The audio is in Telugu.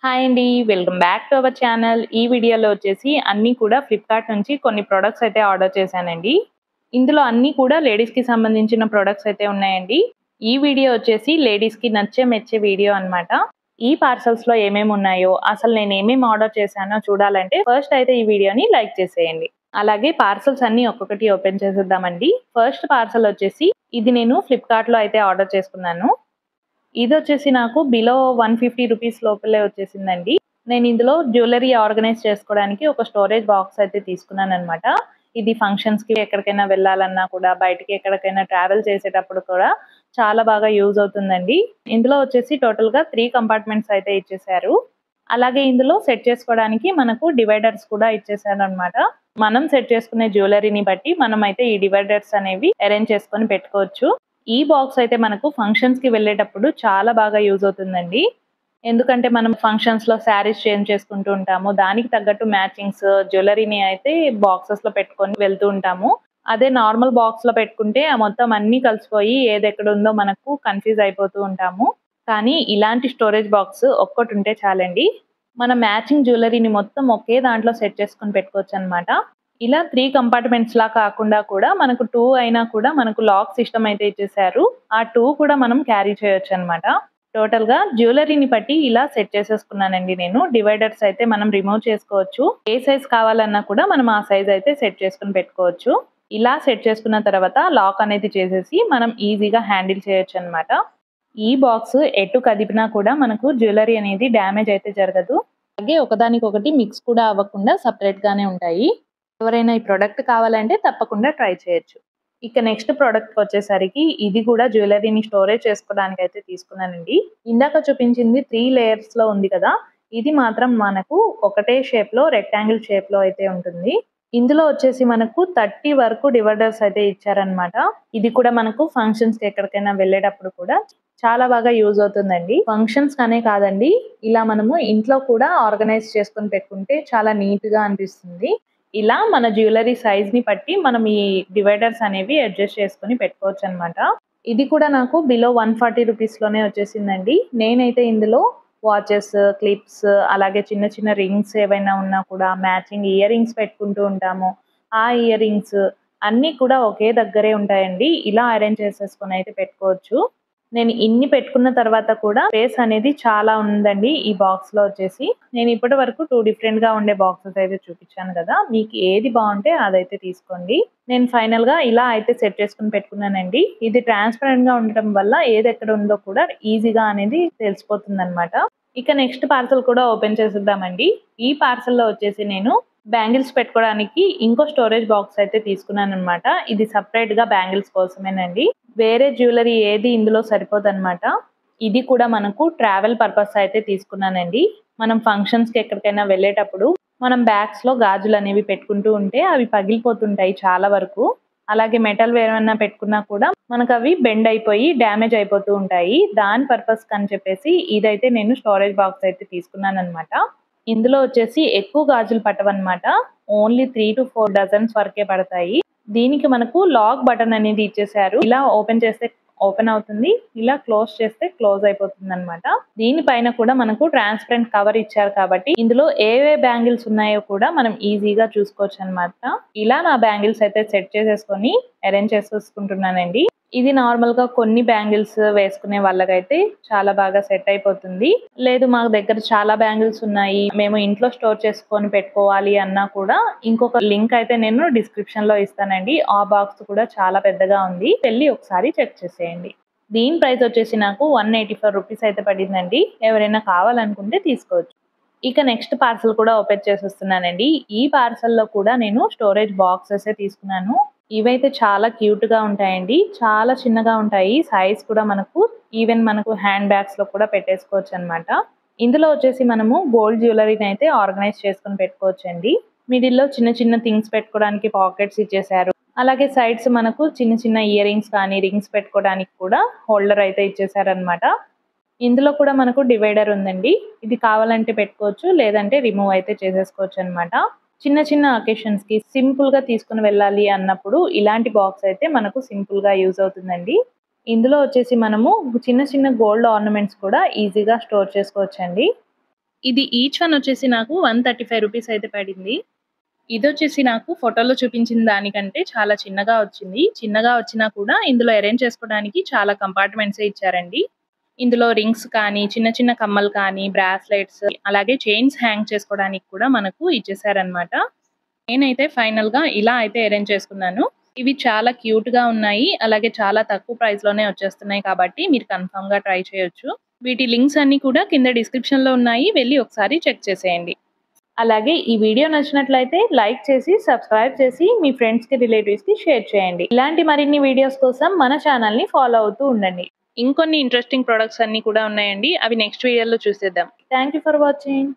హాయ్ అండి. Welcome back to our channel. ఈ వీడియోలో వచ్చేసి అన్నీ కూడా ఫ్లిప్‌కార్ట్ నుంచి కొన్ని ప్రొడక్ట్స్ అయితే ఆర్డర్ చేశానండి. ఇందులో అన్నీ కూడా లేడీస్‌కి సంబంధించిన ప్రొడక్ట్స్ అయితే ఉన్నాయండి. ఈ వీడియో వచ్చేసి లేడీస్‌కి నచ్చే మెచ్చే వీడియో అన్నమాట. ఈ పార్సెల్స్‌లో ఏమేమి ఉన్నాయో, అసలు నేను ఏమేమి ఆర్డర్ చేశానో చూడాలంటే ఫస్ట్ అయితే ఈ వీడియోని లైక్ చేసేయండి. అలాగే పార్సెల్స్ అన్నీ ఒక్కొక్కటి ఓపెన్ చేసేద్దామండి. ఫస్ట్ పార్సెల్ వచ్చేసి ఇది నేను ఫ్లిప్‌కార్ట్‌లో అయితే ఆర్డర్ చేసుకున్నాను. ఇదొచ్చేసి నాకు బిలో 150 రూపీస్ లోపలే వచ్చేసిందండి. నేను ఇందులో జ్యువెల్లరీ ఆర్గనైజ్ చేసుకోవడానికి ఒక స్టోరేజ్ బాక్స్ అయితే తీసుకున్నాననమాట. ఇది ఫంక్షన్స్‌కి ఎక్కడికైనా వెళ్ళాలన్నా కూడా, బయటికి ఎక్కడికైనా ట్రావెల్ చేసేటప్పుడు కూడా చాలా బాగా యూజ్ అవుతుందండి. ఇందులో వచ్చేసి టోటల్‌గా 3 కంపార్ట్మెంట్స్ అయితే ఇచ్చేశారు. అలాగే ఇందులో సెట్ చేసుకోవడానికి మనకు డివైడర్స్ కూడా ఇచ్చేసారనమాట. మనం సెట్ చేసుకునే జ్యువెల్లరీని బట్టి మనమైతే ఈ డివైడర్స్ అనేవి అరేంజ్ చేసుకొని పెట్టుకోవచ్చు. ఈ బాక్స్ అయితే మనకు ఫంక్షన్స్‌కి వెళ్ళేటప్పుడు చాలా బాగా యూజ్ అవుతుందండి. ఎందుకంటే మనం ఫంక్షన్స్‌లో శారీస్ చేంజ్ చేసుకుంటూ ఉంటాము. దానికి తగ్గట్టు మ్యాచింగ్స్ జ్యువెల్లరీని అయితే బాక్సెస్‌లో పెట్టుకొని వెళ్తూ ఉంటాము. అదే నార్మల్ బాక్స్‌లో పెట్టుకుంటే మొత్తం అన్నీ కలిసిపోయి ఏదెక్కడుందో మనకు కన్‌ఫ్యూజ్ అయిపోతూ ఉంటాము. కానీ ఇలాంటి స్టోరేజ్ బాక్స్ ఒక్కటుంటే చాలండి. మన మ్యాచింగ్ జ్యువెల్లరీని మొత్తం ఒకే దాంట్లో సెట్ చేసుకొని పెట్టుకోవచ్చనమాట. ఇలా 3 కంపార్ట్మెంట్స్‌లా కాకుండా కూడా మనకు 2 అయినా కూడా మనకు లాక్ సిస్టమ్ అయితే ఇచ్చేసారు. ఆ 2 కూడా మనం క్యారీ చేయొచ్చనమాట. టోటల్‌గా జ్యువెల్లరీని బట్టి ఇలా సెట్ చేసేసుకున్నానండి నేను. డివైడర్స్ అయితే మనం రిమూవ్ చేసుకోవచ్చు. ఏ సైజ్ కావాలన్నా కూడా మనం ఆ సైజ్ అయితే సెట్ చేసుకొని పెట్టుకోవచ్చు. ఇలా సెట్ చేసుకున్న తర్వాత లాక్ అనేది చేసేసి మనం ఈజీగా హ్యాండిల్ చేయొచ్చనమాట. ఈ బాక్స్ ఎటు కదిపినా కూడా మనకు జ్యువెల్లరీ అనేది డ్యామేజ్ అయితే జరగదు. అలాగే ఒకదానికొకటి మిక్స్ కూడా అవ్వకుండా సెపరేట్‌గానే ఉంటాయి. ఎవరైనా ఈ ప్రొడక్ట్ కావాలంటే తప్పకుండా ట్రై చేయొచ్చు. ఇక నెక్స్ట్ ప్రొడక్ట్ వచ్చేసరికి ఇది కూడా జ్యువెల్లరీని స్టోరేజ్ చేసుకోవడానికైతే తీసుకున్నానండి. ఇందాక చూపించింది 3 లేయర్స్‌లో ఉంది కదా! ఇది మాత్రం మనకు ఒకటే షేప్‌లో రెక్టాంగిల్ షేప్‌లో అయితే ఉంటుంది. ఇందులో వచ్చేసి మనకు 30 వరకు డివైడర్స్ అయితే ఇచ్చారనమాట. ఇది కూడా మనకు ఫంక్షన్స్‌కి ఎక్కడికైనా వెళ్ళేటప్పుడు కూడా చాలా బాగా యూజ్ అవుతుందండి. ఫంక్షన్స్ కనే కాదండి, ఇలా మనము ఇంట్లో కూడా ఆర్గనైజ్ చేసుకొని పెట్టుకుంటే చాలా నీట్‌గా అనిపిస్తుంది. ఇలా మన జ్యువెల్లరీ సైజ్‌ని బట్టి మనం ఈ డివైడర్స్ అనేవి అడ్జస్ట్ చేసుకొని పెట్టుకోవచ్చనమాట. ఇది కూడా నాకు బిలో 140 రూపీస్‌లోనే వచ్చేసిందండి. నేనైతే ఇందులో వాచెస్, క్లిప్స్ అలాగే చిన్న చిన్న రింగ్స్ ఏవైనా ఉన్నా కూడా మ్యాచింగ్ ఇయర్ రింగ్స్ పెట్టుకుంటూ ఉంటాము. ఆ ఇయర్ రింగ్స్ అన్నీ కూడా ఒకే దగ్గరే ఉంటాయండి. ఇలా అరేంజ్ చేసేసుకొని అయితే పెట్టుకోవచ్చు. నేను ఇన్ని పెట్టుకున్న తర్వాత కూడా స్పేస్ అనేది చాలా ఉందండి ఈ బాక్స్‌లో వచ్చేసి. నేను ఇప్పటి వరకు 2 డిఫరెంట్‌గా ఉండే బాక్సెస్ అయితే చూపించాను కదా! మీకు ఏది బావుంటే అదైతే తీసుకోండి. నేను ఫైనల్‌గా ఇలా అయితే సెట్ చేసుకొని పెట్టుకున్నానండి. ఇది ట్రాన్స్‌పరెంట్‌గా ఉండటం వల్ల ఏదెక్కడ ఉందో కూడా ఈజీగా అనేది తెలిసిపోతుందనమాట. ఇక నెక్స్ట్ పార్సెల్ కూడా ఓపెన్ చేసేద్దామండి. ఈ పార్సెల్‌లో వచ్చేసి నేను బ్యాంగిల్స్ పెట్టుకోవడానికి ఇంకో స్టోరేజ్ బాక్స్ అయితే తీసుకున్నాననమాట. ఇది సెపరేట్‌గా బ్యాంగిల్స్ కోసమేనండి. వేరే జ్యువెల్లరీ ఏది ఇందులో సరిపోదనమాట. ఇది కూడా మనకు ట్రావెల్ పర్పస్ అయితే తీసుకున్నానండి. మనం ఫంక్షన్స్‌కి ఎక్కడికైనా వెళ్ళేటప్పుడు మనం బ్యాగ్స్‌లో గాజులనేవి పెట్టుకుంటూ ఉంటే అవి పగిలిపోతుంటాయి చాలా వరకు. అలాగే మెటల్‌వి ఏమన్నా పెట్టుకున్నా కూడా మనకవి బెండ్ అయిపోయి డ్యామేజ్ అయిపోతూ ఉంటాయి. దాని పర్పస్‌కని చెప్పేసి ఇదైతే నేను స్టోరేజ్ బాక్స్ అయితే తీసుకున్నాననమాట. ఇందులో వచ్చేసి ఎక్కువ గాజులు పట్టవన్నమాట. ఓన్లీ 3-4 డజన్స్ వరకే పడతాయి. దీనికి మనకు లాక్ బటన్ అనేది ఇచ్చేసారు. ఇలా ఓపెన్ చేస్తే ఓపెన్ అవుతుంది. ఇలా క్లోజ్ చేస్తే క్లోజ్ అయిపోతుందన్నమాట. దీనిపైన కూడా మనకు ట్రాన్స్‌పరెంట్ కవర్ ఇచ్చారు కాబట్టి ఇందులో ఏవే బ్యాంగిల్స్ ఉన్నాయో కూడా మనం ఈజీగా చూసుకోవచ్చన్నమాట. ఇలా నా బ్యాంగిల్స్ అయితే సెట్ చేసేసుకొని అరేంజ్ చేసేసుకుంటున్నానండి. ఇది నార్మల్‌గా కొన్ని బ్యాంగిల్స్ వేసుకునే వాళ్ళకైతే చాలా బాగా సెట్ అయిపోతుంది. లేదు మా దగ్గర చాలా బ్యాంగిల్స్ ఉన్నాయి, మేము ఇంట్లో స్టోర్ చేసుకొని పెట్టుకోవాలి అన్నా కూడా ఇంకొక లింక్ అయితే నేను డిస్క్రిప్షన్‌లో ఇస్తానండి. ఆ బాక్స్ కూడా చాలా పెద్దగా ఉంది. వెళ్లి ఒకసారి చెక్ చేసేయండి. దీని ప్రైస్ వచ్చేసి నాకు 184 రూపీస్ అయితే పడిందండి. ఎవరైనా కావాలనుకుంటే తీసుకోవచ్చు. ఇక నెక్స్ట్ పార్సెల్ కూడా ఓపెన్ చేసేస్తున్నానండి. ఈ పార్సెల్‌లో కూడా నేను స్టోరేజ్ బాక్సెసే తీసుకున్నాను. ఇవైతే చాలా క్యూట్‌గా ఉంటాయండి. చాలా చిన్నగా ఉంటాయి. సైజ్ కూడా మనకు హ్యాండ్ బ్యాగ్స్‌లో కూడా పెట్టేసుకోవచ్చనమాట. ఇందులో వచ్చేసి మనము గోల్డ్ జ్యువెల్లరీని అయితే ఆర్గనైజ్ చేసుకొని పెట్టుకోవచ్చండి. మిడిల్‌లో చిన్న చిన్న థింగ్స్ పెట్టుకోవడానికి పాకెట్స్ ఇచ్చేసారు. అలాగే సైడ్స్ మనకు చిన్న చిన్న ఇయర్ రింగ్స్ కానీ, రింగ్స్ పెట్టుకోవడానికి కూడా హోల్డర్ అయితే ఇచ్చేసారనమాట. ఇందులో కూడా మనకు డివైడర్ ఉందండి. ఇది కావాలంటే పెట్టుకోవచ్చు. లేదంటే రిమూవ్ అయితే చేసేసుకోవచ్చనమాట. చిన్న చిన్న అకేషన్స్‌కి సింపుల్‌గా తీసుకొని వెళ్ళాలి అన్నప్పుడు ఇలాంటి బాక్స్ అయితే మనకు సింపుల్‌గా యూజ్ అవుతుందండి. ఇందులో వచ్చేసి మనము చిన్న చిన్న గోల్డ్ ఆర్నమెంట్స్ కూడా ఈజీగా స్టోర్ చేసుకోవచ్చండి. ఇది ఈచ్ వన్ వచ్చేసి నాకు 135 రూపీస్ అయితే పడింది. ఇదొచ్చేసి నాకు ఫోటోలో చూపించిన దానికంటే చాలా చిన్నగా వచ్చింది. చిన్నగా వచ్చినా కూడా ఇందులో అరేంజ్ చేసుకోవడానికి చాలా కంపార్ట్మెంట్సే ఇచ్చారండి. ఇందులో రింగ్స్ కానీ, చిన్న చిన్న కమ్మలు కానీ, బ్రాస్లెట్స్ అలాగే చైన్స్ హ్యాంగ్ చేసుకోవడానికి కూడా మనకు ఇచ్చేసారనమాట. నేనైతే ఫైనల్‌గా ఇలా అయితే అరేంజ్ చేసుకున్నాను. ఇవి చాలా క్యూట్‌గా ఉన్నాయి. అలాగే చాలా తక్కువ ప్రైస్‌లోనే వచ్చేస్తున్నాయి కాబట్టి మీరు కన్ఫర్మ్‌గా ట్రై చేయొచ్చు. వీటి లింక్స్ అన్నీ కూడా కింద డిస్క్రిప్షన్‌లో ఉన్నాయి. వెళ్లి ఒకసారి చెక్ చేసేయండి. అలాగే ఈ వీడియో నచ్చినట్లయితే లైక్ చేసి, సబ్స్క్రైబ్ చేసి మీ ఫ్రెండ్స్‌కి, రిలేటివ్స్‌కి షేర్ చేయండి. ఇలాంటి మరిన్ని వీడియోస్ కోసం మన ఛానల్‌ని ఫాలో అవుతూ ఉండండి. ఇంకొన్ని ఇంట్రెస్టింగ్ ప్రొడక్ట్స్ అన్నీ కూడా ఉన్నాయండి. అవి నెక్స్ట్ వీడియోలో చూసేద్దాం. Thank you for watching.